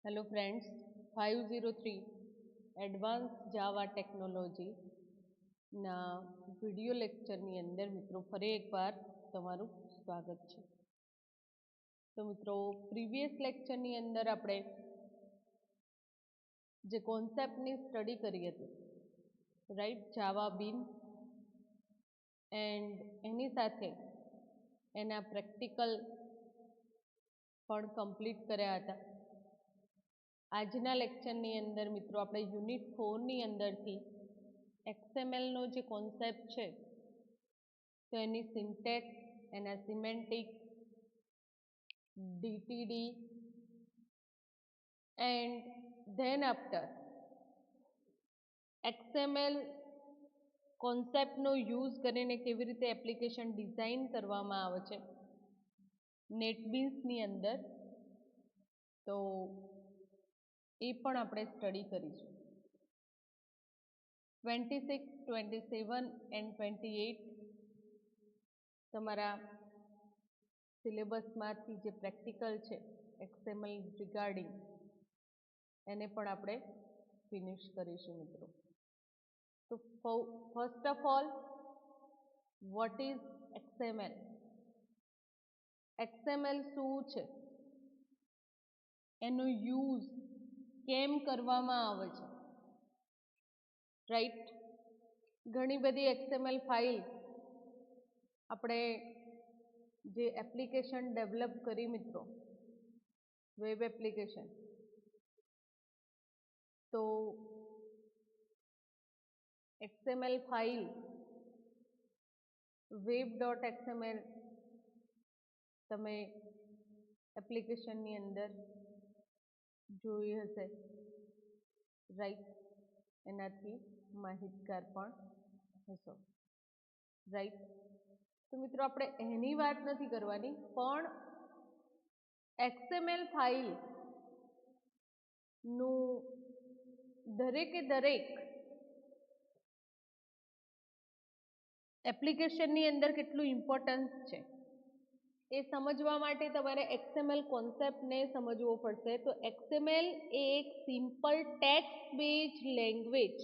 Hello friends 503 advance જાવા technology ના video લેક્ચરની અંદર મિત્રો ફરી એકવાર તમારું સ્વાગત છે. તો મિત્રો પ્રીવિયસ લેક્ચરની અંદર આપણે જે કોન્સેપ્ટની સ્ટડી કરી હતી રાઈટ જાવા બીન એન્ડ એની સાથે એના પ્રેક્ટિકલ પણ કમ્પ્લીટ કર્યા હતા. આજના લેક્ચરની અંદર મિત્રો આપણે યુનિટ 4ની અંદરથી XMLનો જે કોન્સેપ્ટ છે તો એની સિન્ટેક્સ, એના semantic, DTD and then after XML કોન્સેપ્ટનો યુઝ કરીને કેવી રીતે એપ્લિકેશન ડિઝાઇન કરવામાં આવે છે નેટબીન્સની અંદર, તો એ પણ આપણે સ્ટડી કરીશું. 26, 27 એન્ડ 28 તમારા સિલેબસમાંથી જે પ્રેક્ટિકલ છે XML રિગાર્ડિંગ એને પણ આપણે ફિનિશ કરીશું મિત્રો. તો first of all, what is XML? XML શું છે, એનો યુઝ કેમ કરવામાં આવે છે, રાઈટ? ઘણી બધી XML ફાઇલ આપણે જે એપ્લિકેશન ડેવલપ કરી મિત્રો, વેબ એપ્લિકેશન, તો XML ફાઇલ web.xml તમે એપ્લિકેશનની અંદર જોઈ હશે, રાઈટ? એનાથી માહિતગાર પણ હશો, રાઈટ? તો મિત્રો આપણે એની વાત નથી કરવાની, પણ XML ફાઇલ નું દરેકે દરેક એપ્લિકેશનની અંદર કેટલું ઇમ્પોર્ટન્સ છે એ સમજવા માટે તમારે XML કોન્સેપ્ટને સમજવો પડશે. તો XML એ એક સિમ્પલ ટેક્સ્ટ બેઝ લેંગ્વેજ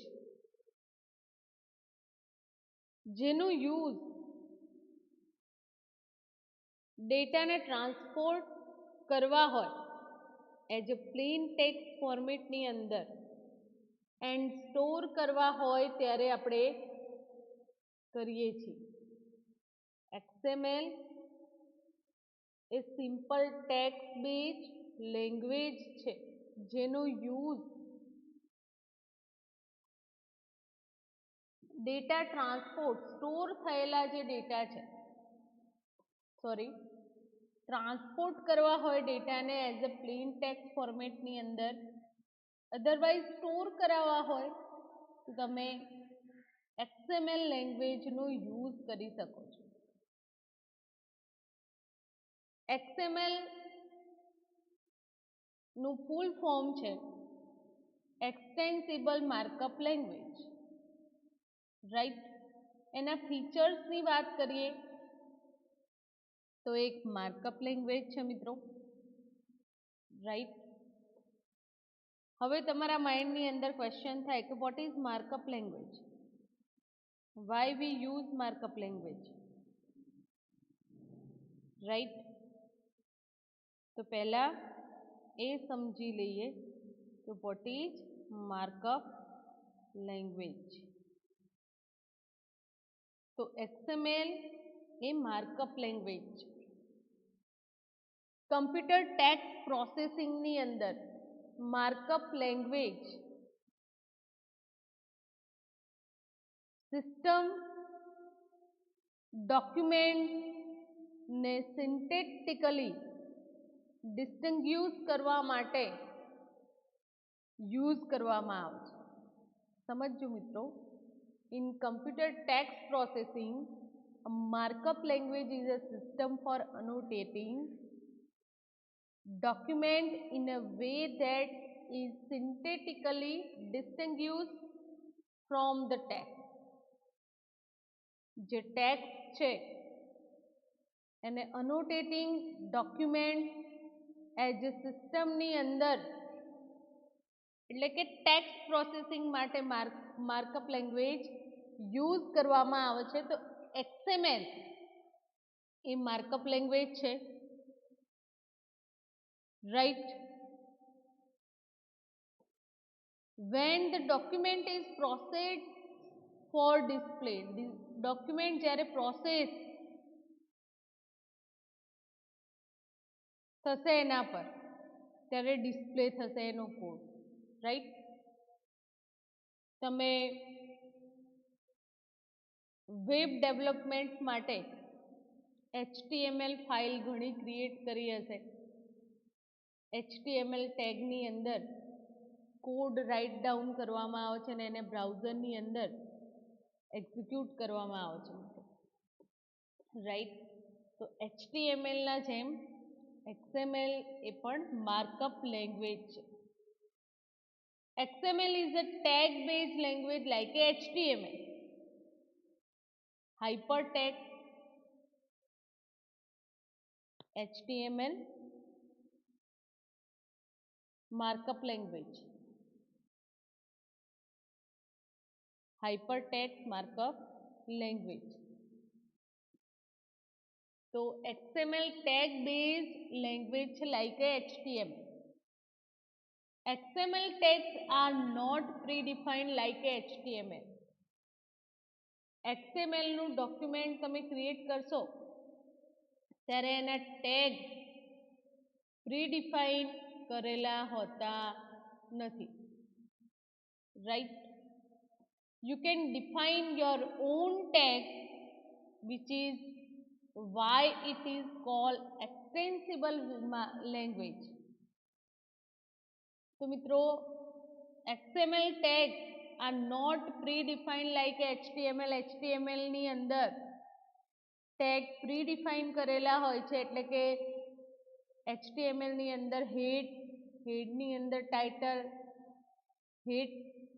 જેનું યુઝ ડેટાને ટ્રાન્સપોર્ટ કરવા હોય એઝ અ પ્લેન ટેક્સ્ટ ફોર્મેટની અંદર એન્ડ સ્ટોર કરવા હોય ત્યારે આપણે કરીએ છીએ. XML એ સિમ્પલ ટેક્સ્ટ બેઝ લેંગ્વેજ છે જેનો યુઝ ડેટા ટ્રાન્સપોર્ટ, સ્ટોર થયેલા જે ડેટા છે, ટ્રાન્સપોર્ટ કરવા હોય ડેટાને એઝ અ પ્લેન ટેક્સ્ટ ફોર્મેટની અંદર, અધરવાઇઝ સ્ટોર કરાવવા હોય તો તમે XML લેંગ્વેજનો યુઝ કરી શકો છો. XML નું ફૂલ ફોર્મ છે એક્સટેન્સિબલ માર્કઅપ લેંગ્વેજ, રાઈટ? એના ફીચર્સની વાત કરીએ તો એક માર્કઅપ લેંગ્વેજ છે મિત્રો, રાઈટ? હવે તમારા માઇન્ડની અંદર ક્વેશ્ચન થાય કે what is markup language, why we use markup language, right? તો પહેલા એ સમજી લઈએ કે વોટ ઇઝ માર્કઅપ લેંગ્વેજ. તો XML એ માર્કઅપ લેંગ્વેજ છે. કમ્પ્યુટર ટેક્સ્ટ પ્રોસેસિંગની અંદર માર્કઅપ લેંગ્વેજ સિસ્ટમ ડોક્યુમેન્ટને સિન્ટેક્ટિકલી ડિસ્ટિંગ્યુશ કરવા માટે યુઝ કરવામાં આવે છે. સમજો મિત્રો, in computer text processing, a markup language is a system for annotating document in a way that is synthetically distinguished from the text. જે ટેક્સ્ટ છે એને અનોટેટિંગ ડોક્યુમેન્ટ એઝ એ સિસ્ટમની અંદર એટલે કે ટેક્સ્ટ પ્રોસેસિંગ માટે માર્કઅપ લેંગ્વેજ યુઝ કરવામાં આવે છે. તો XML એ માર્કઅપ લેંગ્વેજ છે, right. when the document is processed for display, document જ્યારે પ્રોસેસ થશે એના પર ત્યારે ડિસ્પ્લે થશે એનો કોડ, રાઈટ. તમે વેબ ડેવલપમેન્ટ માટે HTML ફાઇલ ઘણી ક્રિએટ કરી હશે. HTML ટેગની અંદર કોડ રાઇટ ડાઉન કરવામાં આવે છે અને એને બ્રાઉઝરની અંદર એક્ઝિક્યુટ કરવામાં આવે છે, રાઈટ. તો HTML ના જેમ XML એ પણ માર્કઅપ લેંગ્વેજ છે. XML is a tag based language like HTML. Hypertext HTML markup language. Hypertext markup language. So XML tag based language like HTML. XML tags are not predefined like HTML. XML નું document તમે create કરશો ત્યારે એના tag પ્રીડિફાઇન કરેલા હોતા નથી, right. You can define your own tag, which is why it is called extensible language. તો મિત્રો, XML tags are not predefined like HTML. HTML ની અંદર ટેગ પ્રીડિફાઇન કરેલા હોય છે, એટલે કે HTML ની અંદર હેડની અંદર ટાઇટલ, હેડ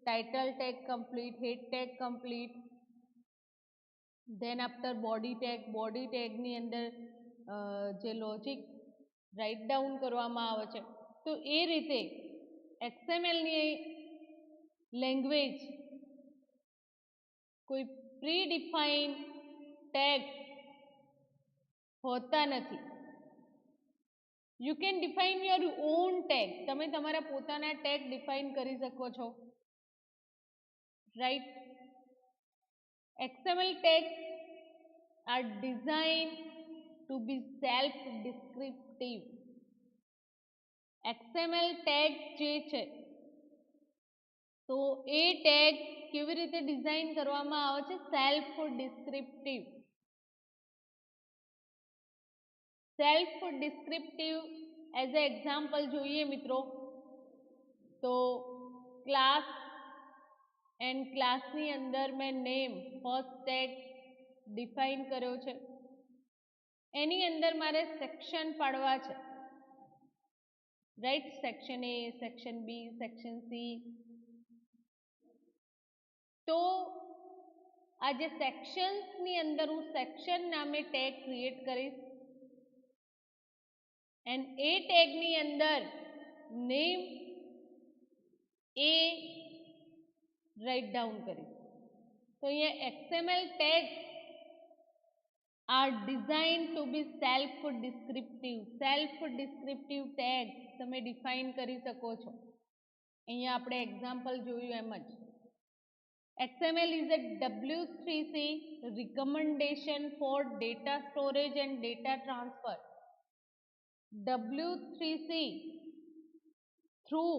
title tag complete, head tag complete, then after body tag ની અંદર જે લોજિક રાઇટ ડાઉન કરવામાં આવે છે. તો એ રીતે XML ની લેંગ્વેજ કોઈ પ્રીડિફાઇન ટેગ હોતા નથી. You can define your own tag. તમે તમારા પોતાના ટેગ ડિફાઇન કરી શકો છો, right. XML tags are designed to be self descriptive. XML tag જે છે તો એ ટેગ કેવી રીતે ડિઝાઇન કરવામાં આવે છે? Self descriptive. Self descriptive as a example જોઈએ મિત્રો, તો ક્લાસ એન્ડ ક્લાસની અંદર મેં નેમ ફર્સ્ટ ટેગ ડિફાઇન કર્યો છે. એની અંદર મારે સેક્શન પાડવા છે, right. Section A, section B, section C. તો આ જે સેક્શન્સની અંદર હું સેક્શન નામે ટેગ ક્રિએટ કરીશ એન્ડ એ ટેગની અંદર નેમ A રાઇટ ડાઉન કરીશ. તો અહીંયા XML tags are designed to be self descriptive. Self descriptive tag તમે ડિફાઇન કરી શકો છો. અહીંયા આપણે એક્ઝામ્પલ જોયું એમ જ. XML is a W3C recommendation for data storage and data transfer. W3C through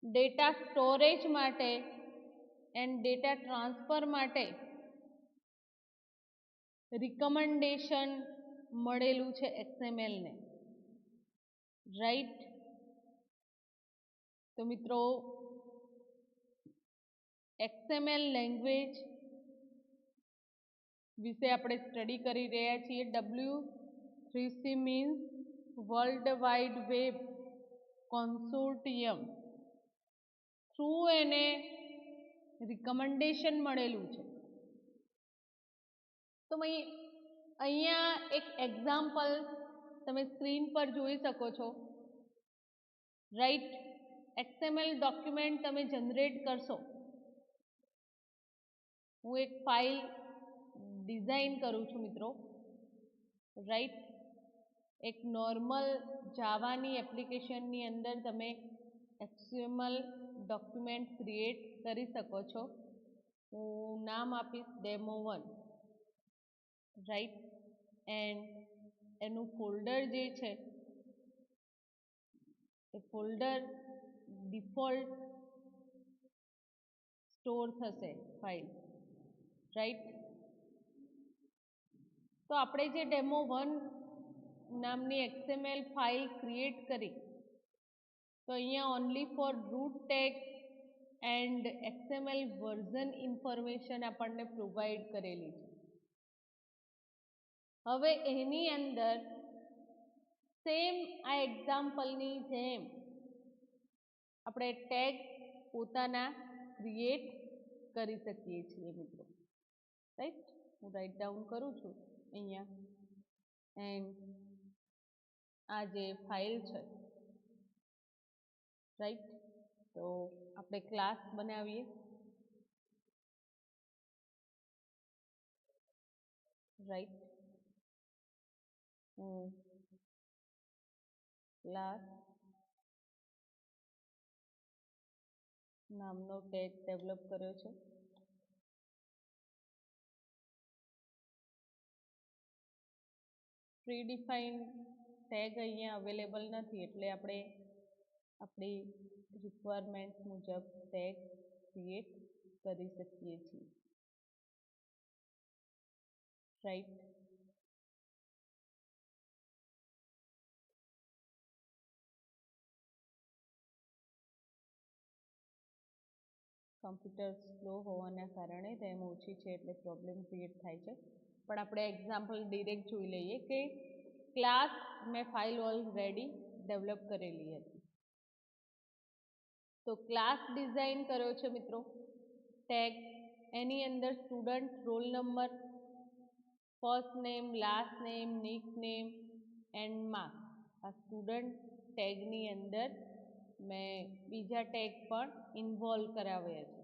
data storage માટે એન્ડ ડેટા ટ્રાન્સફર માટે રિકમેન્ડેશન મળેલું છે XML ને, રાઈટ. તો મિત્રો, XML લેંગ્વેજ વિશે આપણે સ્ટડી કરી રહ્યા છીએ. W3C means world wide web consortium. Through એને રિકમેન્ડેશન મળેલું છે. તો અહીંયા એક એક્ઝામ્પલ તમે સ્ક્રીન પર જોઈ શકો છો, રાઈટ. XML ડોક્યુમેન્ટ તમે જનરેટ કરશો, હું એક ફાઇલ ડિઝાઇન કરું છું મિત્રો, રાઈટ. એક નોર્મલ જાવાની એપ્લિકેશનની અંદર તમે XML ડોક્યુમેન્ટ ક્રિએટ કરી શકો છો. હું નામ આપીશ ડેમો 1, રાઈટ. એન્ડ એનું ફોલ્ડર જે છે એ ફોલ્ડર ડિફોલ્ટ સ્ટોર થશે ફાઇલ, રાઈટ. તો આપણે જે ડેમો 1 નામની XML ફાઇલ ક્રિએટ કરી, તો અહીંયા only for root tag and XML version information આપણને પ્રોવાઈડ કરેલી છે. હવે એની અંદર સેમ આ એક્ઝામ્પલની જેમ આપણે ટેગ પોતાના ક્રિએટ કરી શકીએ છીએ મિત્રો, રાઈટ. હું રાઇટ ડાઉન કરું છું અહીંયા. એન્ડ આ જે ફાઇલ છે, રાઈટ. તો આપણે ક્લાસ બનાવીએ, રાઈટ. હું ક્લાસ નામનો ટેગ ડેવલપ કર્યો છે. પ્રી ડિફાઇન ટેગ અહીંયા અવેલેબલ નથી, એટલે આપણે આપણી રિક્વાયરમેન્ટ મુજબ ટેગ ક્રિએટ કરી શકીએ છીએ, રાઈટ. કમ્પ્યુટર સ્લો હોવાના કારણે રેમ ઓછી છે એટલે પ્રોબ્લેમ ક્રિએટ થાય છે. પણ આપણે એક્ઝામ્પલ ડિરેક્ટ જોઈ લઈએ કે ક્લાસ મેં ફાઇલ ઓલરેડી ડેવલપ કરેલી હતી. તો ક્લાસ ડિઝાઇન કર્યો છે મિત્રો, ટેગ. એની અંદર student role number, first name, last name, Nick name and marks, આ સ્ટુડન્ટ ટેગની અંદર મેં બીજા ટેગ પણ ઇન્વોલ્વ કરાવ્યા છે.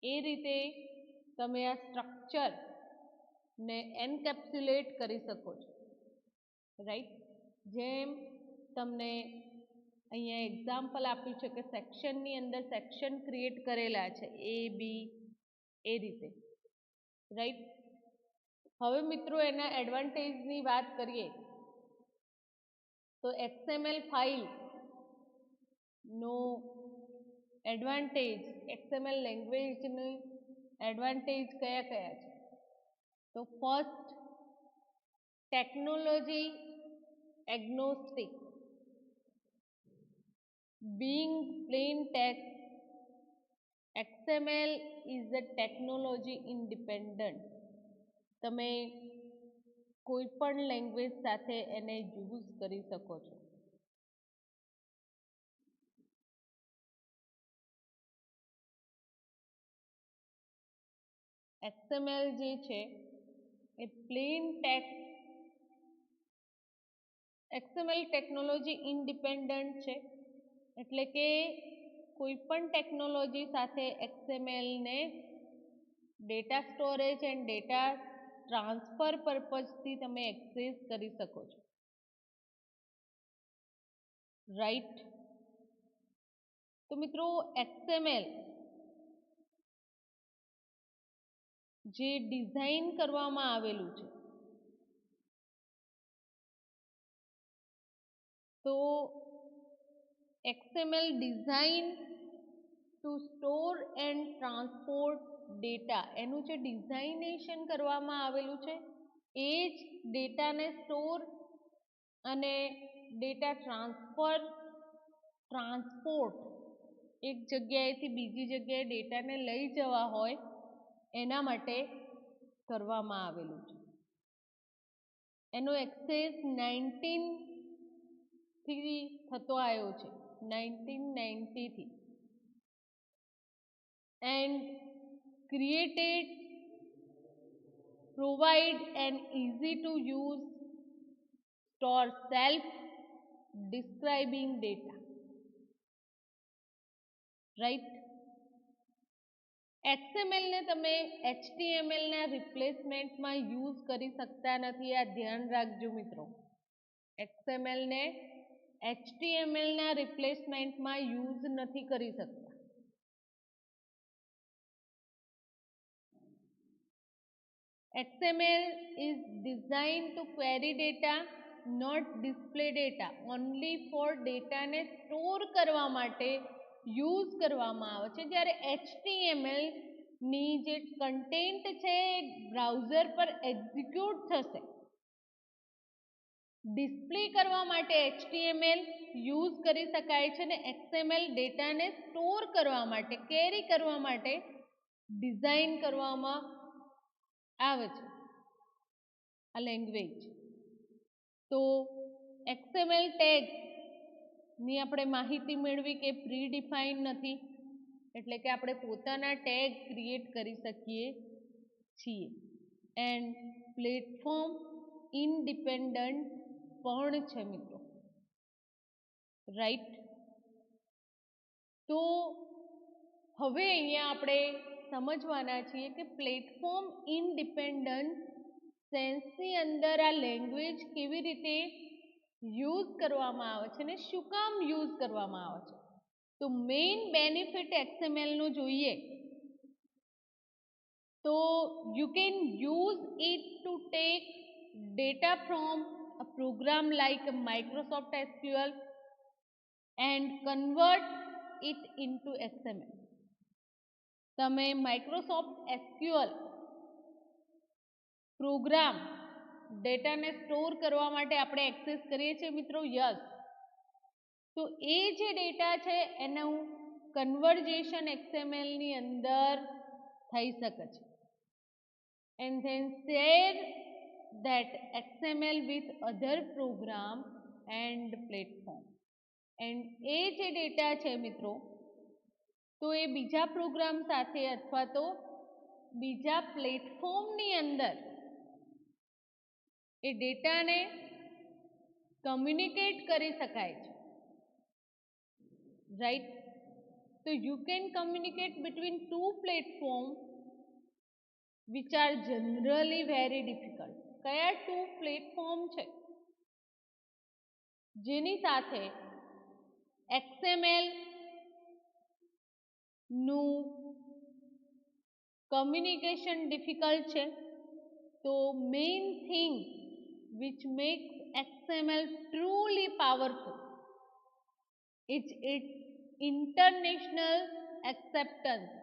એ રીતે તમે આ સ્ટ્રક્ચરને એન્કેપ્સ્યુલેટ કરી શકો છો, રાઈટ. જેમ તમને અહીંયા એક્ઝામ્પલ આપ્યું છે કે સેક્શનની અંદર સેક્શન ક્રિએટ કરેલા છે A, B, એ રીતે, રાઈટ. હવે મિત્રો એના એડવાન્ટેજની વાત કરીએ તો XML ફાઇલ નો એડવાન્ટેજ, XML લેંગ્વેજની એડવાન્ટેજ કયા કયા છે? તો first, technology agnostic, being plain text, XML is a technology independent. તમે કોઈ પણ લેંગ્વેજ સાથે એને યુઝ કરી શકો છો. XML જે છે એ plain text, XML technology independent છે, એટલે કે કોઈ પણ ટેકનોલોજી સાથે XML ને data storage and data transfer પર્પઝથી તમે એક્સેસ કરી શકો છો, રાઈટ. તો મિત્રો XML જે ડિઝાઇન કરવામાં આવેલું છે, તો XML design to store and transport data, એનું જે ડિઝાઇનેશન કરવામાં આવેલું છે એ જ ડેટાને સ્ટોર અને ડેટા ટ્રાન્સપોર્ટ એક જગ્યાએથી બીજી જગ્યાએ ડેટાને લઈ જવા હોય એના માટે કરવામાં આવેલું છે. એનો એક્સેસ 19 થી થતો આવ્યો છે, 1990 થી. And created provide an easy to use store self describing data. Right. XML ને તમે HTML ના રિપ્લેસમેન્ટમાં યુઝ કરી શકતા નથી, આ ધ્યાન રાખજો મિત્રો. XML ને HTML ના રિપ્લેસમેન્ટમાં યુઝ નથી કરી શકતા. XML is designed to query data, not display data. Only for data ને સ્ટોર કરવા માટે યુઝ કરવામાં આવે છે, જ્યારે HTML ની જે કન્ટેન્ટ છે બ્રાઉઝર પર એક્ઝિક્યુટ થશે. ડિસ્પ્લે કરવા માટે HTML યુઝ કરી શકાય છે ને XML ડેટાને સ્ટોર કરવા માટે, કેરી કરવા માટે ડિઝાઇન કરવામાં આવે છે આ લેંગ્વેજ. તો XML ટેગ્સ ની આપણે માહિતી મેળવી કે પ્રી ડિફાઇન નથી, એટલે કે આપણે પોતાના ટેગ ક્રિએટ કરી શકીએ છીએ. એન્ડ પ્લેટફોર્મ ઇન્ડિપેન્ડન્ટ પણ છે મિત્રો, રાઈટ. તો હવે અહીંયા આપણે સમજવાના છીએ કે પ્લેટફોર્મ ઇન્ડિપેન્ડન્ટ સેન્સની અંદર આ લેંગ્વેજ કેવી રીતે યુઝ કરવામાં આવે છે ને શું કામ યુઝ કરવામાં આવે છે. તો મેઇન બેનિફિટ XML નું જોઈએ તો you can use it to take data from a program like Microsoft SQL and convert it into XML. તમે Microsoft SQL પ્રોગ્રામ ડેટાને સ્ટોર કરવા માટે આપણે એક્સેસ કરીએ છીએ મિત્રો, યસ. તો એ જે ડેટા છે એનું કન્વર્ઝેશન XML ની અંદર થઈ શકે છે. And then share that XML with other program and platform. And એ જે ડેટા છે મિત્રો તો એ બીજા પ્રોગ્રામ સાથે અથવા તો બીજા પ્લેટફોર્મની અંદર એ ડેટાને કમ્યુનિકેટ કરી શકાય છે, રાઈટ. તો you can communicate between two platform which are generally very difficult. કયા ટુ પ્લેટફોર્મ છે જેની સાથે XML નું કમ્યુનિકેશન ડિફિકલ્ટ છે. તો main thing which makes XML truly powerful is its international acceptance.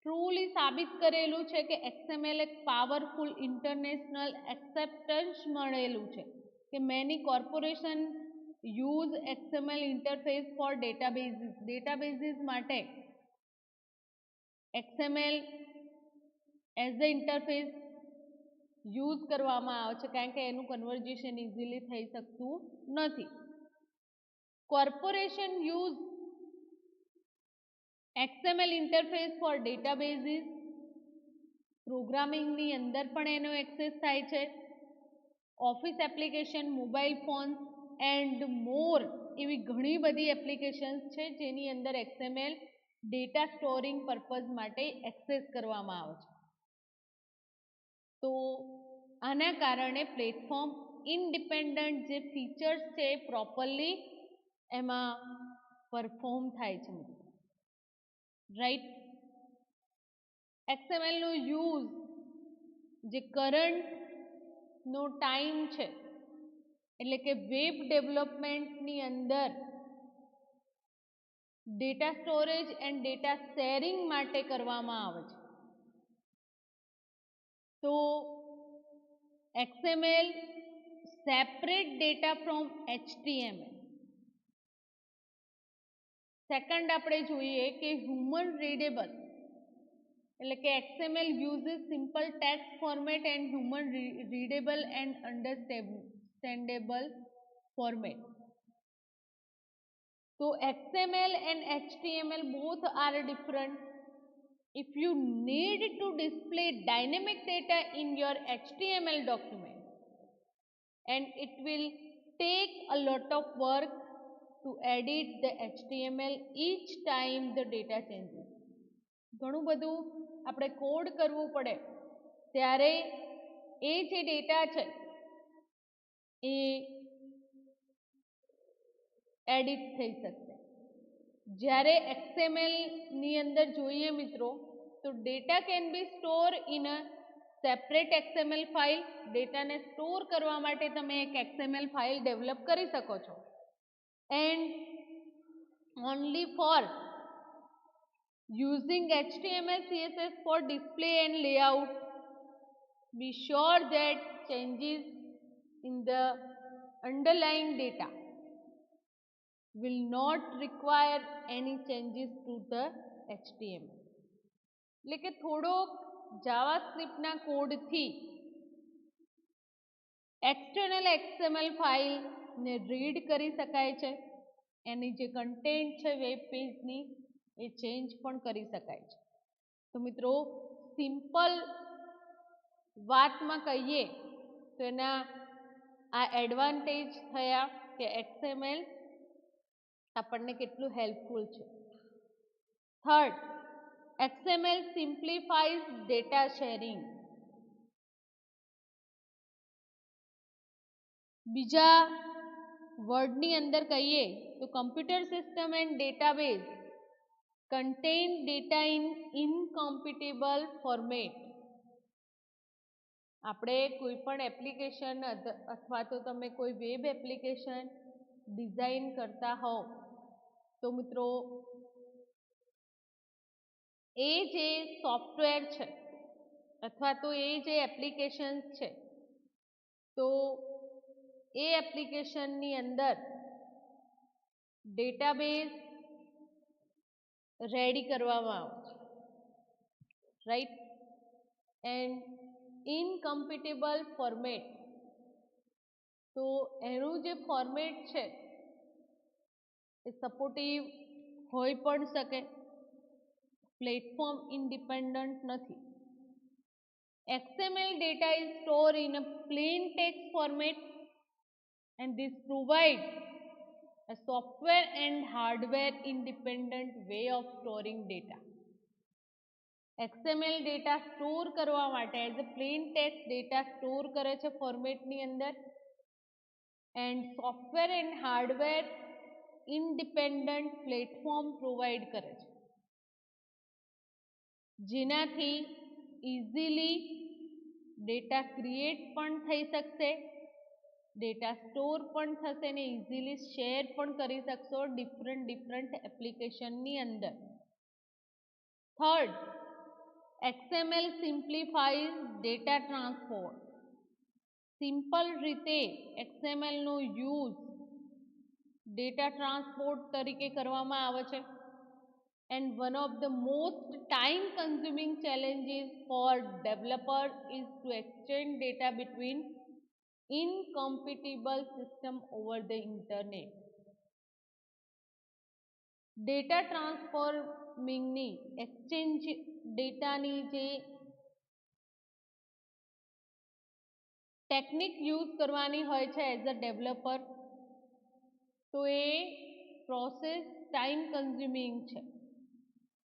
Truly સાબિત કરેલું છે કે XML એક પાવરફુલ ઇન્ટરનેશનલ એક્સેપ્ટન્સ મળેલું છે કે many corporation use XML interface for databases. Databases માટે XML as a interface use કરવામાં આવે છે કારણ કે એનું કન્વર્ઝેશન ઇઝીલી થઈ શકતું નથી. Corporation use XML interface for databases. પ્રોગ્રામિંગની અંદર પણ એનો એક્સેસ થાય છે. Office application, mobile phone and more એવી ઘણી બધી એપ્લિકેશન્સ છે જેની અંદર XML ડેટા સ્ટોરિંગ પર્પઝ માટે એક્સેસ કરવામાં આવે છે. તો આના કારણે પ્લેટફોર્મ ઇન્ડિપેન્ડન્ટ જે ફીચર્સ છે પ્રોપરલી એમાં પરફોર્મ થાય છે, રાઈટ. XML નો યુઝ જે કરંટ નો ટાઈમ છે એટલે કે વેબ ડેવલપમેન્ટની અંદર data storage and data sharing માટે કરવામાં આવે છે. તો XML separate data from HTML. Second આપણે જોઈએ કે હ્યુમન રીડેબલ એટલે કે XML uses simple text format and human readable and understandable format. So XML and HTML both are different. If you need to display dynamic data in your HTML document and it will take a lot of work to edit the HTML each time the data changes. ઘણું બધું આપણે code કરવું પડે ત્યારે એ જે data છે એ edit થઈ શકશે. જ્યારે XML ની અંદર જોઈએ મિત્રો તો data can be store in a separate XML file. ડેટાને સ્ટોર કરવા માટે તમે એક XML ફાઇલ ડેવલપ કરી શકો છો. And only for using HTML CSS for display and layout, be sure that changes in the underlying data will not require any changes to the HTML. એટલે કે થોડોક જાવાસ્ક્રિપ્ટના કોડથી એક્સટર્નલ XML ફાઇલને read કરી શકાય છે. એની જે કન્ટેન્ટ છે વેબ પેજની એ change પણ કરી શકાય છે. તો મિત્રો સિમ્પલ વાતમાં કહીએ તો એના આ એડવાન્ટેજ થયા કે XML આપણને કેટલું હેલ્પફુલ છે. Third, XML simplifies data sharing. બીજા વર્ડની અંદર કહીએ તો computer system and database contain data in incompatible format. આપણે કોઈ પણ એપ્લિકેશન અથવા તો તમે કોઈ વેબ એપ્લિકેશન ડિઝાઇન કરતા હોવ તો મિત્રો એ જે સોફ્ટવેર છે અથવા તો એ જે એપ્લિકેશન્સ છે તો એ એપ્લિકેશનની અંદર ડેટાબેઝ રેડી કરવામાં આવે છે, રાઈટ. એન્ડ ઇનકમ્પિટેબલ ફોર્મેટ, તો એનું જે ફોર્મેટ છે એ સપોર્ટિવ હોઈ પણ શકે, પ્લેટફોર્મ ઇન્ડિપેન્ડન્ટ નથી. XML data is stored in a plain text format and this provides a software and hardware independent way of storing data. XML data store કરવા માટે as a plain text data store કરે છે ફોર્મેટની અંદર and software and hardware independent platform provide કરે છે જેનાથી easily data create પણ થઈ શકશે, ડેટા સ્ટોર પણ થશે ને ઇઝીલી શેર પણ કરી શકશો ડિફરન્ટ એપ્લિકેશનની અંદર. Third, XML simplifies data transport. Simple રીતે XML નો યુઝ ડેટા ટ્રાન્સપોર્ટ તરીકે કરવામાં આવે છે. And one of the most time consuming challenges for developers is to exchange data between incompatible system over the internet. Data ટ્રાન્સફોર્મિંગની exchange ડેટાની જે technique use કરવાની હોય છે એઝ અ ડેવલપર તો એ પ્રોસેસ ટાઈમ કન્ઝ્યુમિંગ છે,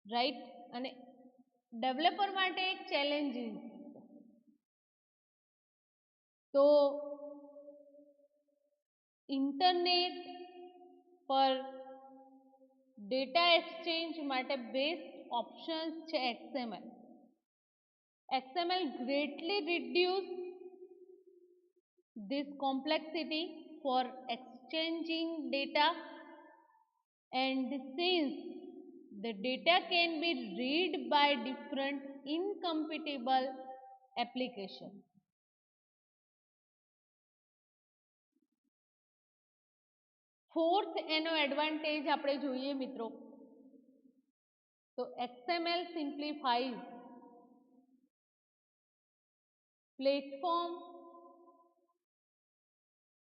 રાઈટ. અને developer માટે એક ચેલેન્જીસ તો ઇન્ટરનેટ પર ડેટા એક્સચેન્જ માટે બેસ્ટ ઓપ્શન્સ છે XML. XML greatly reduce this complexity for exchanging data and since the data can be read by different incompatible applications. Fourth એનો advantage આપણે જોઈએ મિત્રો તો XML simplifies platform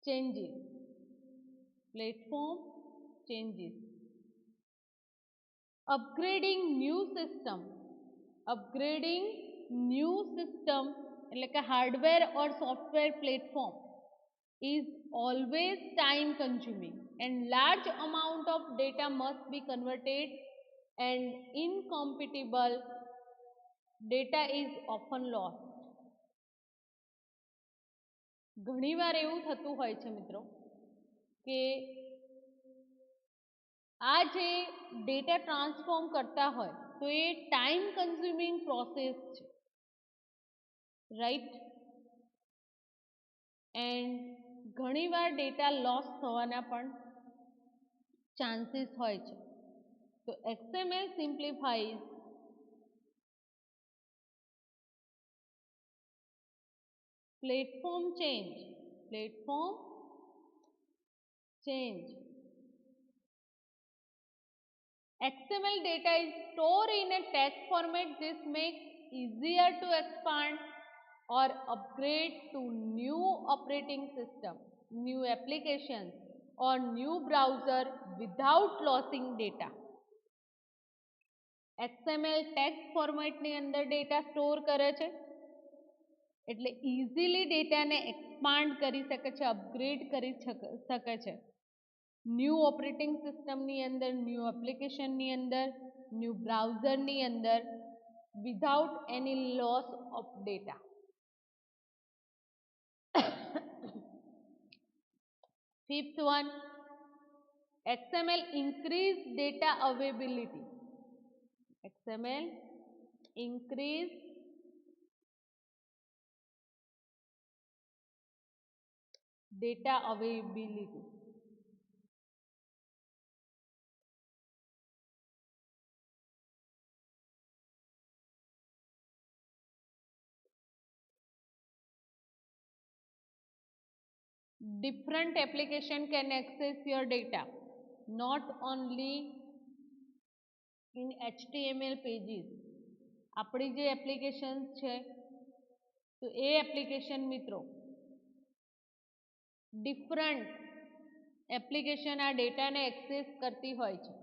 changes. Platform changes. Upgrading new system એટલે કે hardware or software platform is always time consuming. and large amount of data must be converted and incompatible data is often lost. ઘણીવાર એવું થતું હોય છે મિત્રો કે આ જે ડેટા ટ્રાન્સફોર્મ કરતા હોય તો એ ટાઈમ કન્ઝ્યુમિંગ પ્રોસેસ છે, રાઈટ, એન્ડ ઘણીવાર ડેટા લોસ થવાના પણ ચાન્સીસ હોય છે. તો XML સિમ્પ્લિફાઈઝ platform change. XML data is stored in a text format. This makes easier to expand or upgrade to new operating system, new applications or new browser without losing data. XML text format ની અંદર data store કરે છે એટલે easily ડેટાને expand કરી શકે છે, upgrade કરી શકે છે ન્યૂ ઓપરેટિંગ સિસ્ટમની અંદર, ન્યૂ એપ્લિકેશનની અંદર, ન્યૂ બ્રાઉઝરની અંદર without any loss of data. Fifth one, XML increase data availability. XML increase data availability. Different application can access your data, not only in HTML pages. આપણી જે એપ્લિકેશન્સ છે તો એ એપ્લિકેશન મિત્રો ડિફરન્ટ એપ્લિકેશન આ ડેટાને access કરતી હોય છે,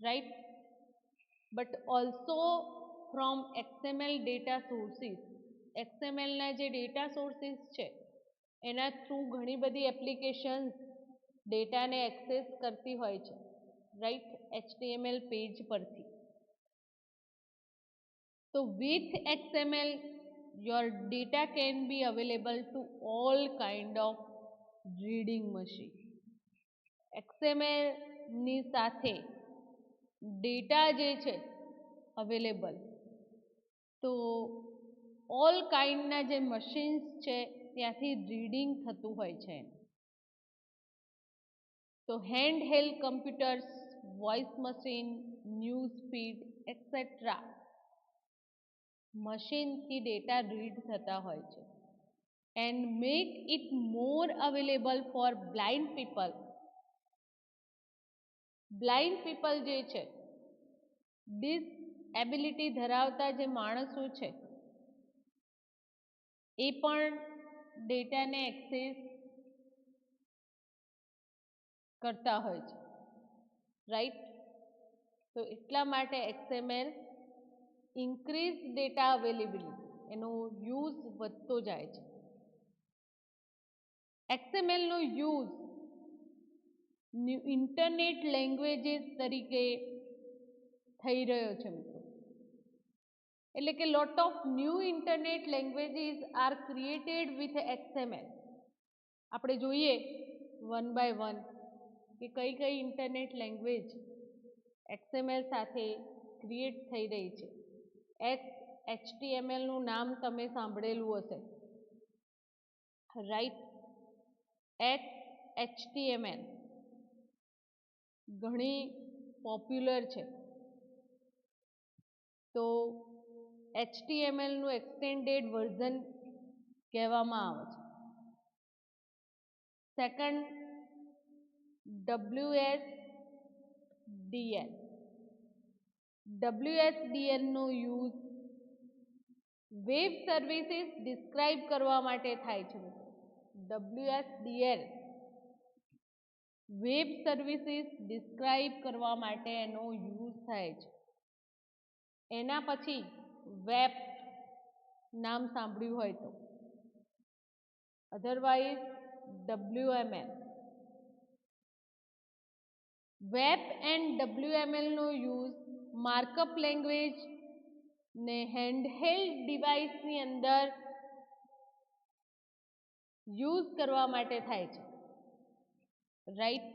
right, but also from XML data sources. XMLના જે ડેટા સોર્સિસ છે એના થ્રુ ઘણી બધી એપ્લિકેશન્સ ડેટાને એક્સેસ કરતી હોય છે, રાઈટ, HTML પેજ પરથી. So with XML your data can be available to all kind of reading machine. XML ની સાથે ડેટા જે છે અવેલેબલ તો ઓલ કાઇન્ડના જે મશીન્સ છે ત્યાંથી રીડિંગ થતું હોય છે. તો hand held computers, voice machine, news feed etcetera મશીનથી ડેટા રીડ થતા હોય છે and make it more available for blind people. Blind people જે છે, ડિસએબિલિટી ધરાવતા જે માણસો છે એ પણ ડેટાને એક્સેસ કરતા હોય છે, રાઈટ. તો એટલા માટે XML ઇન્ક્રીઝ ડેટા અવેલેબિલિટી, એનો યુઝ વધતો જાય છે. XML નો યુઝ ઇન્ટરનેટ લેંગ્વેજીસ તરીકે થઈ રહ્યો છે મિત્રો. એટલે કે lot of new internet languages are created with XML. આપણે જોઈએ વન બાય વન કે કઈ કઈ ઇન્ટરનેટ લેંગ્વેજ XML સાથે ક્રિએટ થઈ રહી છે. HTML નું નામ તમે સાંભળેલું હશે, રાઈટ. HTML ઘણી પોપ્યુલર છે. તો HTML નું એક્સટેન્ડેડ વર્ઝન કહેવામાં આવે છે. Second WSDL. WSDL નો યુઝ વેબ સર્વિસીસ ડિસ્ક્રાઇબ કરવા માટે થાય છે. WSDL વેબ સર્વિસીસ ડિસ્ક્રાઇબ કરવા માટે એનો યુઝ થાય છે. એના પછી વેબ નામ સાંભળ્યું હોય તો, otherwise WML web and WML નો યુઝ માર્કઅપ લેંગ્વેજ ને હેન્ડહેલ્ડ ડિવાઇસની અંદર યુઝ કરવા માટે થાય છે, રાઈટ.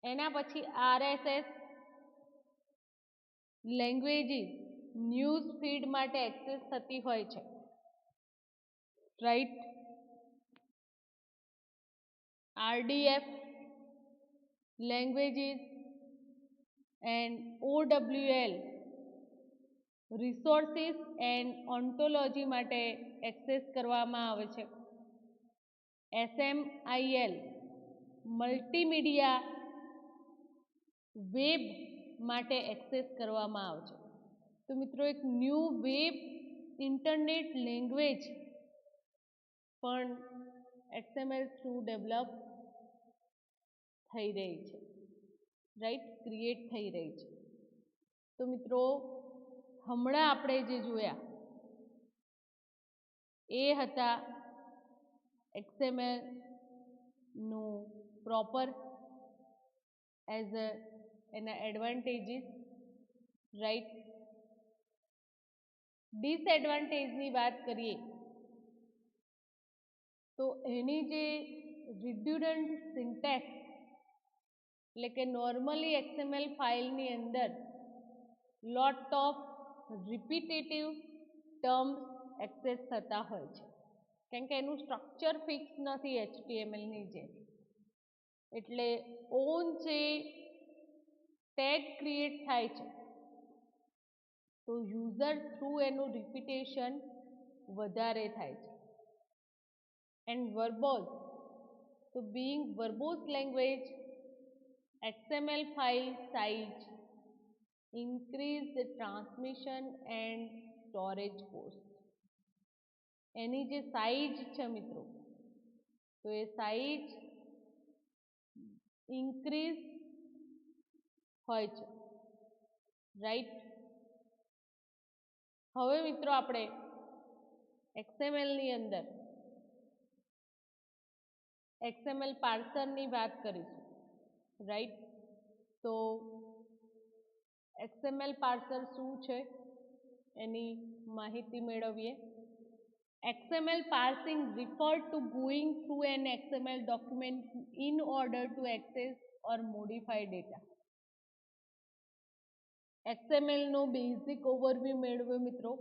એના પછી RSS લેંગ્વેજીસ ન્યૂઝ ફીડ માટે એક્સેસ થતી હોય છે, right. RDF languages and OWL resources and ontology માટે એક્સેસ કરવામાં આવે છે. SMIL મલ્ટીમીડિયા વેબ માટે એક્સેસ કરવામાં આવે છે. તો મિત્રો એક ન્યૂ વેબ ઇન્ટરનેટ લેંગ્વેજ પણ XML થ્રુ ડેવલપ થઈ રહી છે, રાઈટ, ક્રિએટ થઈ રહી છે. તો મિત્રો હમણાં આપણે જે જોયા એ હતા XML નું પ્રોપર એઝ એના એડવાન્ટેજીસ, રાઈટ. ડિસએડવાન્ટેજની વાત કરીએ તો એની જે રિડ્યુડન્ટ સિન્ટેક્સ એટલે કે નોર્મલી XML ફાઇલની અંદર lot of repetitive terms access થતા હોય છે, કેમ કે એનું સ્ટ્રક્ચર ફિક્સ નથી HTMLની જેમ. એટલે ઓન જે ટેગ ક્રિએટ થાય છે તો યુઝર થ્રુ એનું રિપીટેશન વધારે થાય છે. એન્ડ વર્બોઝ, તો being verbose language XML file size increase the transmission and storage cost. એની જે સાઇઝ છે મિત્રો તો એ સાઇઝ ઇન્ક્રીઝ હોય છે, રાઈટ. હવે મિત્રો આપણે XMLની અંદર XML પાર્સરની વાત કરીશું, રાઈટ. તો XML પાર્સર શું છે એની માહિતી મેળવીએ. XML parsing refers to going through an XML document in order to access or modify data. XML નો બેઝિક ઓવરવ્યૂ મેળવ્યો મિત્રો,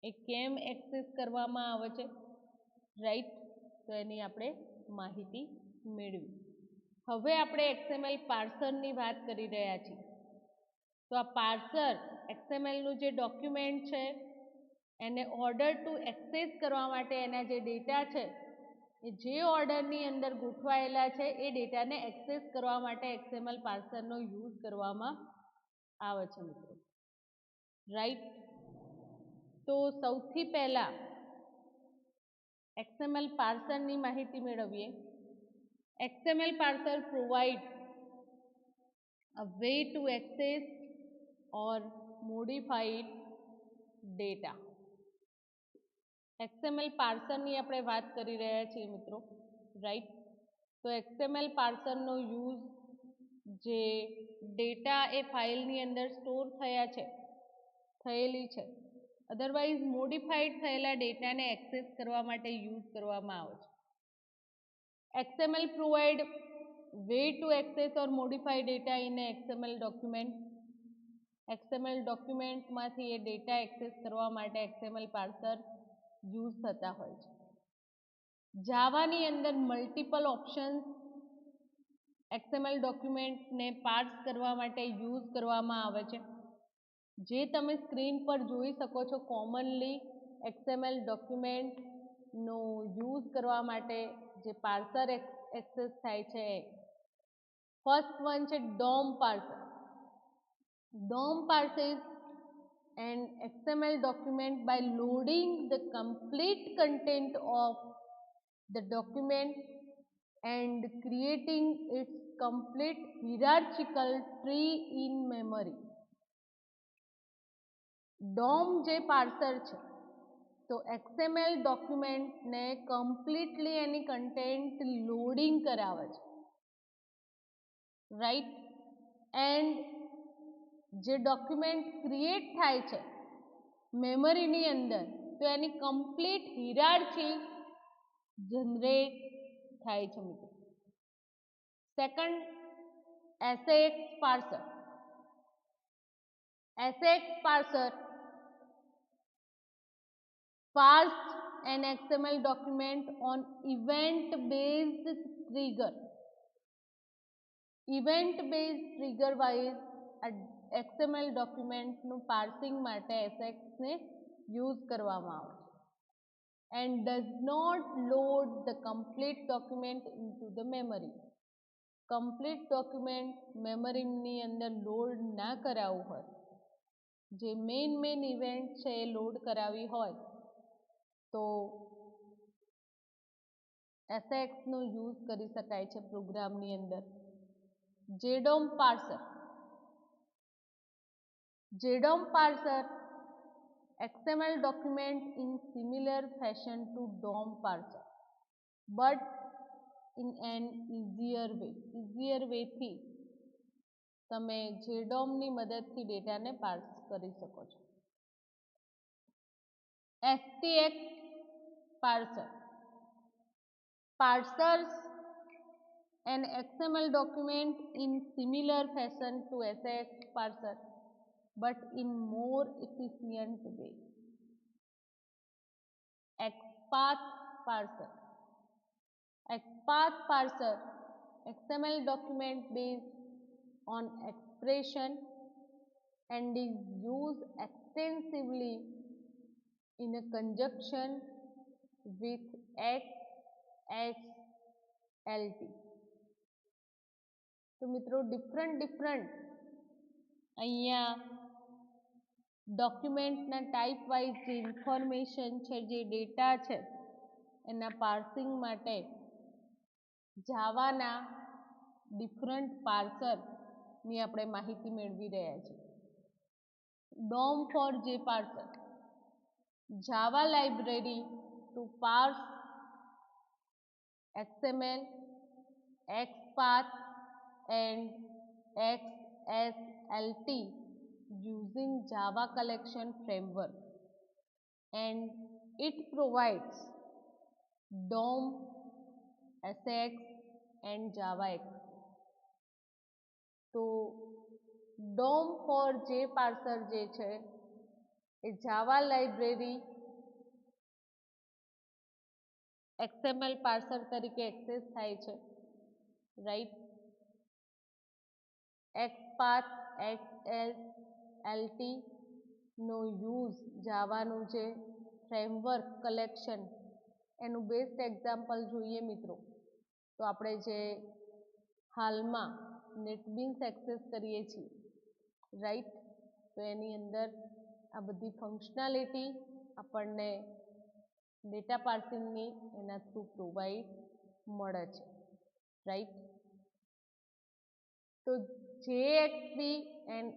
એ કેમ એક્સેસ કરવામાં આવે છે, રાઈટ. તો એની આપણે માહિતી મેળવી. હવે આપણે XML પાર્સરની વાત કરી રહ્યા છીએ. તો આ પાર્સર XML નું જે ડોક્યુમેન્ટ છે એને ઓર્ડર ટુ એક્સેસ કરવા માટે એના જે ડેટા છે એ જે ઓર્ડરની અંદર ગોઠવાયેલા છે એ ડેટાને એક્સેસ કરવા માટે XML પાર્સરનો યુઝ કરવામાં આવે છે મિત્રો, રાઈટ. તો સૌથી પહેલા XML પાર્સરની માહિતી મેળવીએ. XML parser provides a way to access or modify data. XML પાર્સરની આપણે વાત કરી રહ્યા છીએ મિત્રો, રાઈટ. તો XML પાર્સરનો યુઝ જે ડેટા એ ફાઇલની અંદર સ્ટોર થયેલી છે અધરવાઇઝ મોડિફાઈડ થયેલા ડેટાને એક્સેસ કરવા માટે યુઝ કરવામાં આવે છે. XML provide way to access or modify data in a XML document. XML ડોક્યુમેન્ટમાંથી એ ડેટા એક્સેસ કરવા માટે XML પાર્સર યુઝ થતા હોય છે. જાવાની અંદર મલ્ટિપલ ઓપ્શન્સ XML ડોક્યુમેન્ટને પાર્સ કરવા માટે યુઝ કરવામાં આવે છે. જે તમે સ્ક્રીન પર જોઈ શકો છો કોમનલી XML ડોક્યુમેન્ટનો યુઝ કરવા માટે જે પાર્સર એક્સેસ થાય છે. ફર્સ્ટ વન છે DOM parser. DOM parses an XML document by loading the complete content of the document and creating its complete hierarchical tree in memory. DOM જે parser છે તો XML ડોક્યુમેન્ટને completely એની content loading કરાવે છે right. And જે document create થાય છે મેમરીની અંદર, તો એની કમ્પ્લીટ હિરાર્ચી જનરેટ થાય છે મિત્રો. Second, SAX parser. SAX parser parsed an XML document on event-based trigger. Event-based trigger wise XML documentનું પાર્સિંગ માટે SAX ને યુઝ કરવામાં આવે છે. And does not load the complete document into the memory. Complete document મેમરીની અંદર load ના કરાવવું હોય, જે મેઇન ઇવેન્ટ છે એ લોડ કરાવી હોય તો SAX નો યુઝ કરી શકાય છે પ્રોગ્રામની અંદર. JDOM parser. JDOM parser XML document in similar fashion to DOM parser, but in an easier way. easier way થી તમે JDOM ની મદદથી ડેટાને પાર્સ કરી શકો છો. STX parser parsers an XML document in similar fashion to SAX parser, but in more efficient way. XPath parser. XPath parser XML document based on expression and is used extensively in a conjunction with XHLT. તો મિત્રો different અહીંયા ડોક્યુમેન્ટના type wise જે information છે, જે data છે એના passing માટે જાવાના different પાર્સરની આપણે માહિતી મેળવી રહ્યા છીએ. DOM for J parser, Java library to parse XML, XPath and XSLT using Java collection framework, and it provides DOM, SAX and JavaX. તો DOM for J parser જે છે એ જાવા લાઇબ્રેરી XML પાર્સર તરીકે access થાય છે, right. XPath, XSLT નો use જાવાનું જે framework collection એનું best example જોઈએ મિત્રો તો આપણે જે હાલમાં નેટબીન્સ એક્સેસ કરીએ છીએ, રાઈટ. તો એની અંદર આ બધી ફંક્શનાલિટી આપણને ડેટા પાર્સિંગની એના થ્રુ પ્રોવાઈડ મળે છે, રાઈટ. તો JXP and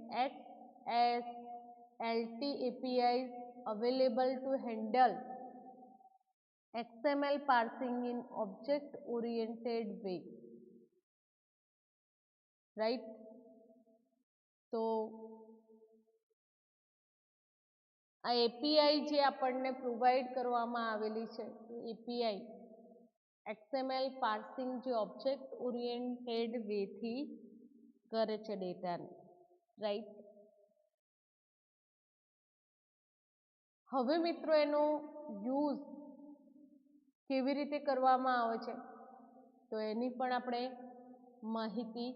XSLT APIs available to handle XML parsing in object oriented way, right. તો આ API જે આપણને પ્રોવાઈડ કરવામાં આવેલી છે API XML પાર્સિંગ જે ઓબ્જેક્ટ ઓરિએન્ટેડ વેથી કરે છે ડેટાને, રાઈટ. હવે મિત્રો એનો યુઝ કેવી રીતે કરવામાં આવે છે તો એની પણ આપણે માહિતી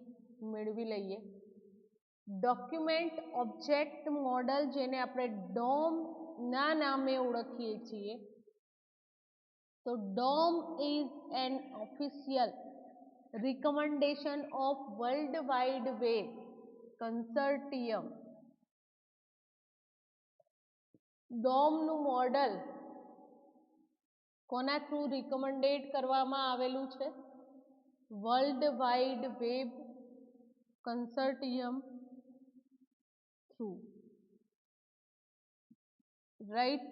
મેળવી લઈએ. ડોક્યુમેન્ટ ઓબ્જેક્ટ મોડલ જેને આપણે DOM ના નામે ઓળખીએ છીએ, તો DOM is an official recommendation of World Wide Web Consortium. DOM નું મોડલ કોના થ્રુ રિકમેન્ડેડ કરવામાં આવેલું છે? World wide web consortium through, right.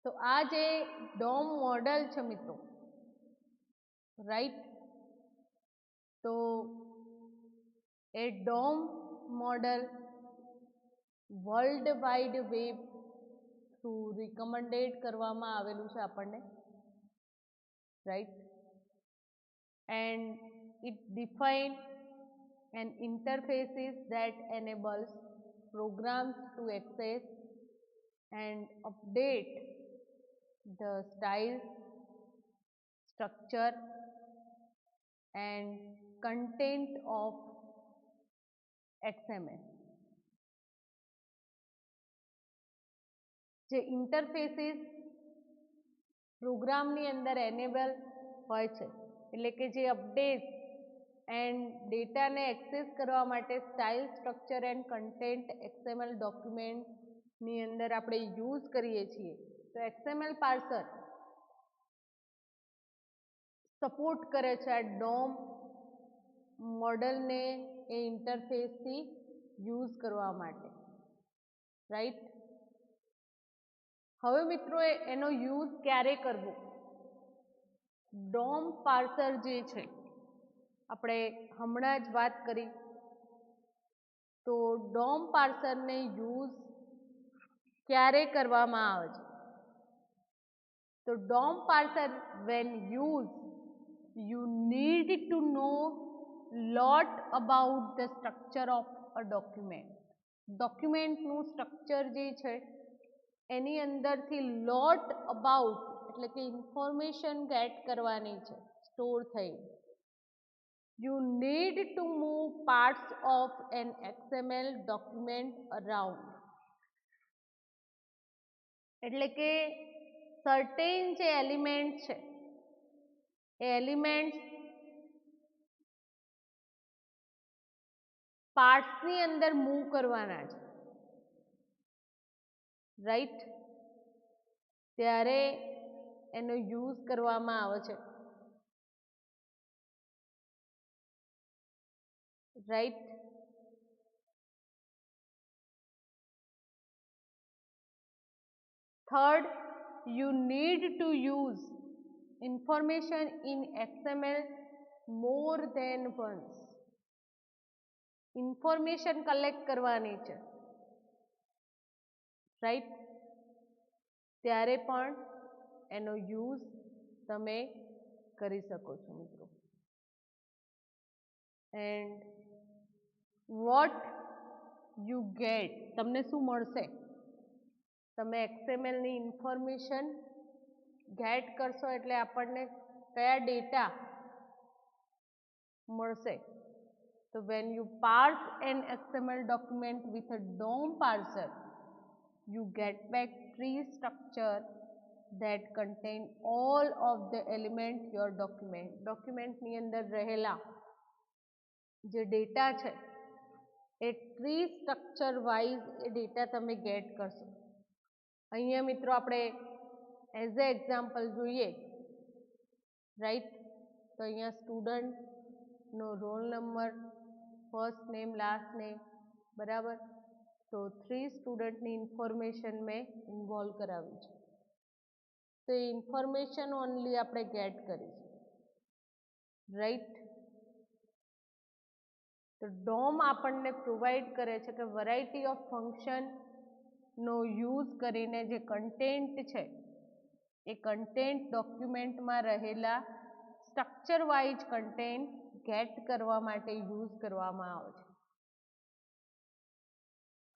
તો આ જે DOM મોડલ છે મિત્રો, રાઈટ, તો એ DOM model world wide web through recommended કરવામાં આવેલું છે આપણને, right, and it define and interfaces that enables programs to access and update the style, structure and content of XML. જે ઇન્ટરફેસીસ પ્રોગ્રામની અંદર એનેબલ હોય છે, એટલે કે જે અપડેટ એન્ડ ડેટાને એક્સેસ કરવા માટે style, structure and content XML ડોક્યુમેન્ટની અંદર આપણે યુઝ કરીએ છીએ, તો XML પાર્સર સપોર્ટ કરે છે આ DOM મોડલને એ ઇન્ટરફેસથી યુઝ કરવા માટે, રાઈટ. હવે મિત્રો એનો યુઝ ક્યારે કરવો? DOM પાર્સર જે છે આપણે હમણાં જ વાત કરી, તો DOM પાર્સરને યુઝ ક્યારે કરવામાં આવે છે? તો DOM parser when used you need to know lot about the structure of a document. ડોક્યુમેન્ટનું સ્ટ્રક્ચર જે છે એની અંદરથી લોટ અબાઉટ એટલે કે ઇન્ફોર્મેશન ગેટ કરવાની છે, સ્ટોર થઈ. You need to move parts of an XML document around. એટલે કે સર્ટેન જે એલિમેન્ટ છે એ એલિમેન્ટ પાર્ટ્સની અંદર મૂવ કરવાના છે, રાઈટ, ત્યારે એનો યુઝ કરવામાં આવે છે, right. Third, you need to use information in XML more than once. Information collect કરવાની છે, રાઈટ, ત્યારે પણ એનો યુઝ તમે કરી શકો છો મિત્રો. એન્ડ વોટ યુ ગેટ, તમને શું મળશે? તમે XMLની ઇન્ફોર્મેશન ગેટ કરશો એટલે આપણને કયા ડેટા મળશે? તો when you parse an XML document with a DOM parser, you get back tree structure that contain all of the element your document. ડોક્યુમેન્ટની અંદર રહેલા જે ડેટા છે એ ટ્રી સ્ટ્રક્ચર વાઇઝ એ ડેટા તમે ગેટ કરશો. અહીંયા મિત્રો આપણે એઝ એ એક્ઝામ્પલ જોઈએ, રાઈટ, તો અહીંયા સ્ટુડન્ટનો roll number, first name, last name, બરાબર, તો 3 સ્ટુડન્ટની ઇન્ફોર્મેશન મેં ઇન્વોલ્વ કરાવી છે, તો એ ઇન્ફોર્મેશન ઓનલી આપણે ગેટ કરીશું, રાઈટ. તો DOM આપણને પ્રોવાઈડ કરે છે કે વેરાયટી ઓફ ફંક્શનનો યુઝ કરીને જે કન્ટેન્ટ છે એ કન્ટેન્ટ ડોક્યુમેન્ટમાં રહેલા સ્ટ્રક્ચર વાઇઝ કન્ટેન્ટ ગેટ કરવા માટે યુઝ કરવામાં આવે છે.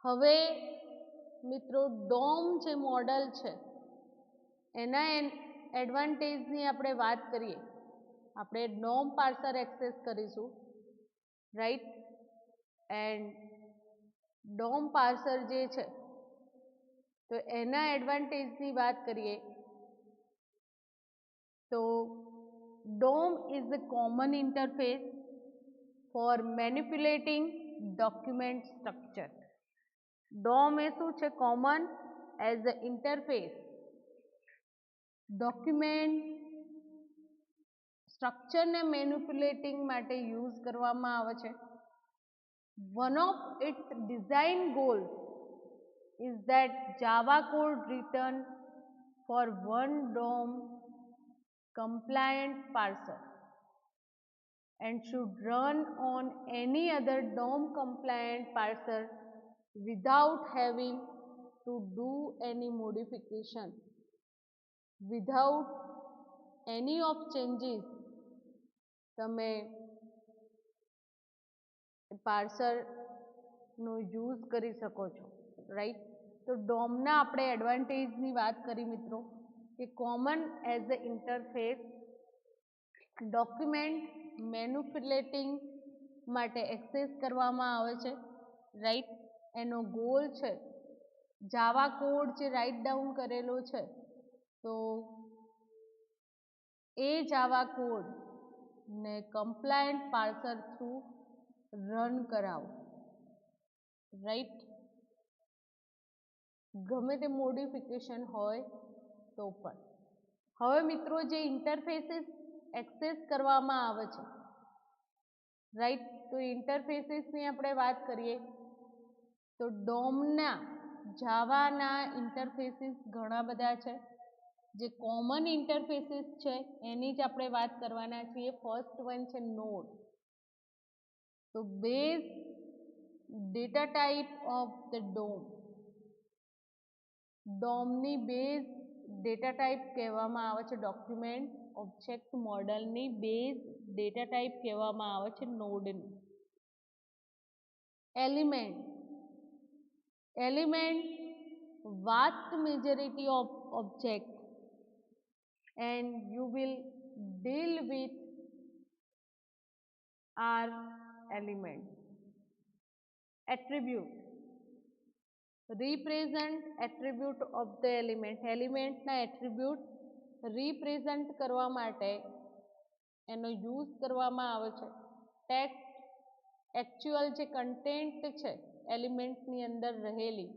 હવે મિત્રો DOM જે મોડલ છે એના એડવાન્ટેજની આપણે વાત કરીએ, આપણે DOM પાર્સર એક્સેસ કરીશું, રાઈટ, એન્ડ DOM પાર્સર જે છે તો એના એડવાન્ટેજની વાત કરીએ તો DOM is a common interface for manipulating document structure. DOM એ શું છે? Common as a interface document સ્ટ્રક્ચરને મેનિપ્યુલેટિંગ માટે યુઝ કરવામાં આવે છે. One of its design goals is that Java code written for one DOM compliant parser and should run on any other DOM compliant parser without having to do any modification, without any of changes તમે પાર્સરનો use કરી શકો છો, right. તો ડોમના આપણે એડવાન્ટેજની વાત કરી મિત્રો કે common as a interface, document manipulating માટે એક્સેસ કરવામાં આવે છે, રાઈટ. એનો ગોલ છે જાવા કોડ જે રાઇટ ડાઉન કરેલો છે તો એ જાવા કોડ ને કમ્પ્લાયન્ટ પાર્સર થ્રુ રન કરાવો, રાઈટ. ગમે તે મોડિફિકેશન હોય તો પણ. હવે મિત્રો જે ઇન્ટરફેસીસ એક્સેસ કરવામાં આવે છે, રાઈટ, તો ઇન્ટરફેસીસની આપણે વાત કરીએ તો ડોમના જાવાના ઇન્ટરફેસીસ ઘણા બધા છે. જે કોમન ઇન્ટરફેસીસ છે એની જ આપણે વાત કરવાના છીએ. ફર્સ્ટ વન છે નોડ. તો base data type of the DOM, ડોમની બેઝ ડેટા ટાઈપ કહેવામાં આવે છે, ડોક્યુમેન્ટ ઓબ્જેક્ટ મોડલની બેઝ ડેટા ટાઈપ કહેવામાં આવે છે નોડની. Element, element vast majority of objects and you will deal with are element. Attribute, represent attribute of the element. એલિમેન્ટના એટ્રીબ્યુટ રિપ્રેઝન્ટ કરવા માટે એનો યુઝ કરવામાં આવે છે. ટેક્સ્ટ, એકચ્યુઅલ જે કન્ટેન્ટ છે એલિમેન્ટની અંદર રહેલી,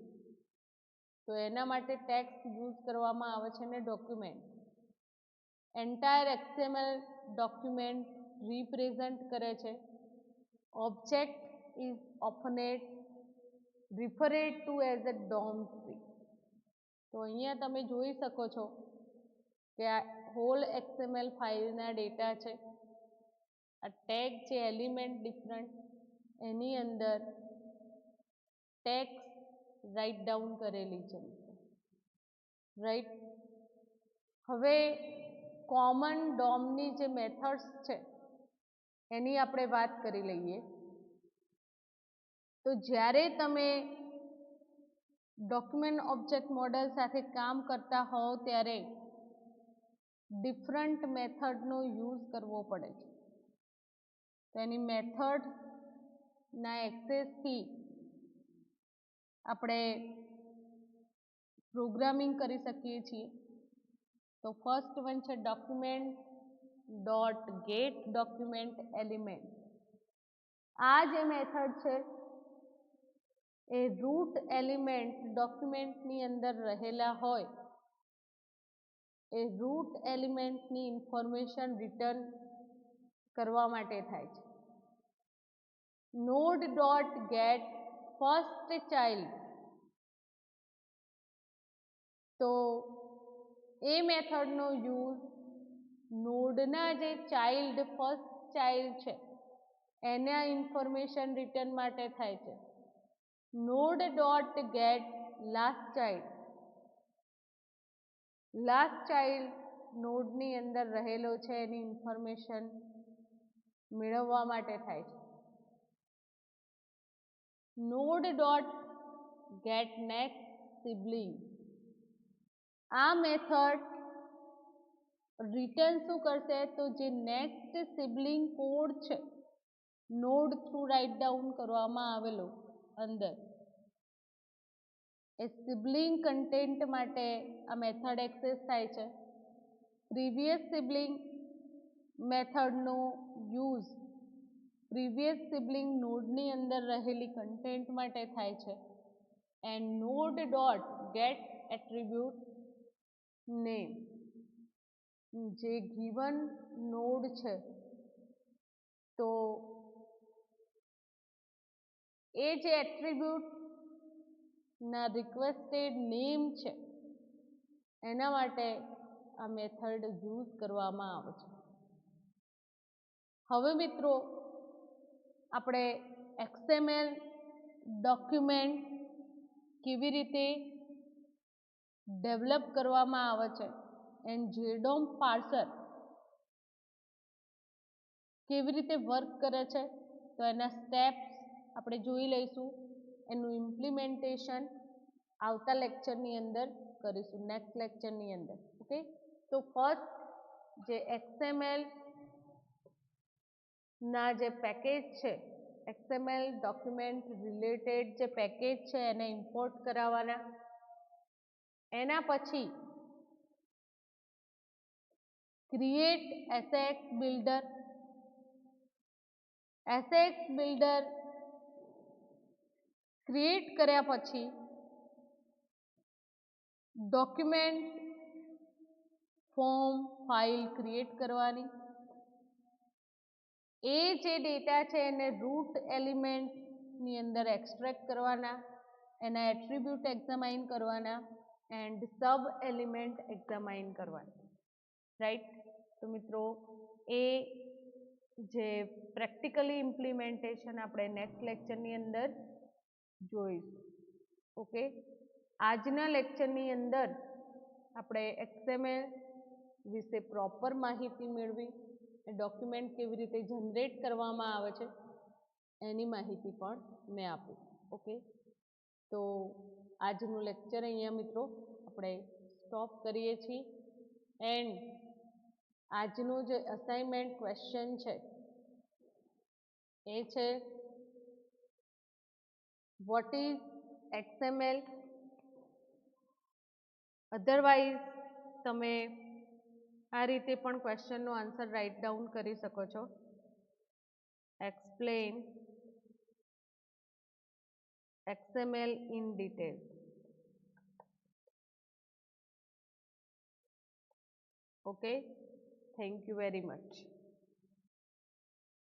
તો એના માટે ટેક્સ્ટ યુઝ કરવામાં આવે છે. ને document, entire XML document represent કરે છે. ઓબ્જેક્ટ ઇઝ ઓફનેટ referred to as a DOM tree. તો અહીંયા તમે જોઈ શકો છો કે આ હોલ XML ફાઇલના ડેટા છે. આ ટેગ છે એલિમેન્ટ ડિફરન્ટ, એની અંદર ટેક્સ્ટ રાઇટ ડાઉન કરેલી છે, રાઈટ. હવે કોમન ડોમની જે મેથડ્સ છે એની આપણે વાત કરી લઈએ. તો જ્યારે તમે ડોક્યુમેન્ટ ઓબ્જેક્ટ મોડલ સાથે કામ કરતા હોવ ત્યારે ડિફરન્ટ મેથડનો યુઝ કરવો પડે છે. તો એની મેથડના એક્સેસથી આપણે પ્રોગ્રામિંગ કરી શકીએ છીએ. તો ફર્સ્ટ વન છે document dot get document element. આ જે મેથડ છે એ રૂટ એલિમેન્ટ ડોક્યુમેન્ટની અંદર રહેલા હોય એ રૂટ એલિમેન્ટની ઇન્ફોર્મેશન રિટર્ન કરવા માટે થાય છે. Node dot get first child, તો એ મેથડનો યુઝ નોડના જે ચાઇલ્ડ ફર્સ્ટ ચાઇલ્ડ છે એના ઇન્ફોર્મેશન રિટર્ન માટે થાય છે. Node dot get last child, last child નોડની અંદર રહેલો છે એની ઇન્ફોર્મેશન મેળવવા માટે થાય છે. Node dot get next sibling, આ મેથડ રિટર્ન શું કરશે તો જે નેક્સ્ટ સિબલિંગ કોડ છે નોડ થ્રુ રાઇટ ડાઉન કરવામાં આવેલો અંદર, એ સિબલિંગ કન્ટેન્ટ માટે આ મેથડ એક્સેસ થાય છે. પ્રીવિયસ સિબલિંગ મેથડનો યુઝ પ્રીવિયસ સિબલિંગ નોડની અંદર રહેલી કન્ટેન્ટ માટે થાય છે. And node dot get attribute name, જે ગિવન નોડ છે તો એ જે એટ્રીબ્યુટના રિક્વેસ્ટેડ નેમ છે એના માટે આ મેથડ યુઝ કરવામાં આવે છે. હવે મિત્રો આપણે XML ડોક્યુમેન્ટ કેવી રીતે ડેવલપ કરવામાં આવે છે એન્ડ JDOM પાર્સર કેવી રીતે વર્ક કરે છે તો એના સ્ટેપ્સ આપણે જોઈ લઈશું. એનું ઇમ્પ્લિમેન્ટેશન આવતા લેક્ચરની અંદર કરીશું, નેક્સ્ટ લેક્ચરની અંદર. ઓકે, તો ફર્સ્ટ જે XML ના જે પેકેજ છે, XML ડોક્યુમેન્ટ રિલેટેડ જે પેકેજ છે એને ઇમ્પોર્ટ કરાવવાના. એના પછી create ASAX builder. ASAX builder create કર્યા પછી ડોક્યુમેન્ટ ફોર્મ ફાઇલ ક્રિએટ કરવાની. એ જે ડેટા છે એને રૂટ એલિમેન્ટની અંદર એક્સટ્રેક્ટ કરવાના, એના એટ્રીબ્યુટ એક્ઝામાઇન કરવાના એન્ડ સબ એલિમેન્ટ એક્ઝામાઇન કરવાના. રાઈટ, તો મિત્રો એ જે પ્રેક્ટિકલી ઇમ્પ્લિમેન્ટેશન આપણે નેક્સ્ટ લેક્ચરની અંદર જોઈશું. ઓકે, આજના લેક્ચરની અંદર આપણે XML વિશે પ્રોપર માહિતી મેળવી, ડોક્યુમેન્ટ કેવી રીતે જનરેટ કરવામાં આવે છે એની માહિતી પણ મેં આપી. ઓકે, તો આજનું લેક્ચર અહીંયા મિત્રો આપણે સ્ટોપ કરીએ છીએ. એન્ડ આજનું જે અસાઇનમેન્ટ ક્વેશ્ચન છે એ છે વોટ ઇઝ XML. અધરવાઇઝ તમે આ રીતે પણ ક્વેશ્ચનનો આન્સર રાઇટ ડાઉન કરી શકો છો. Explain XML in detail. Okay, thank you very much.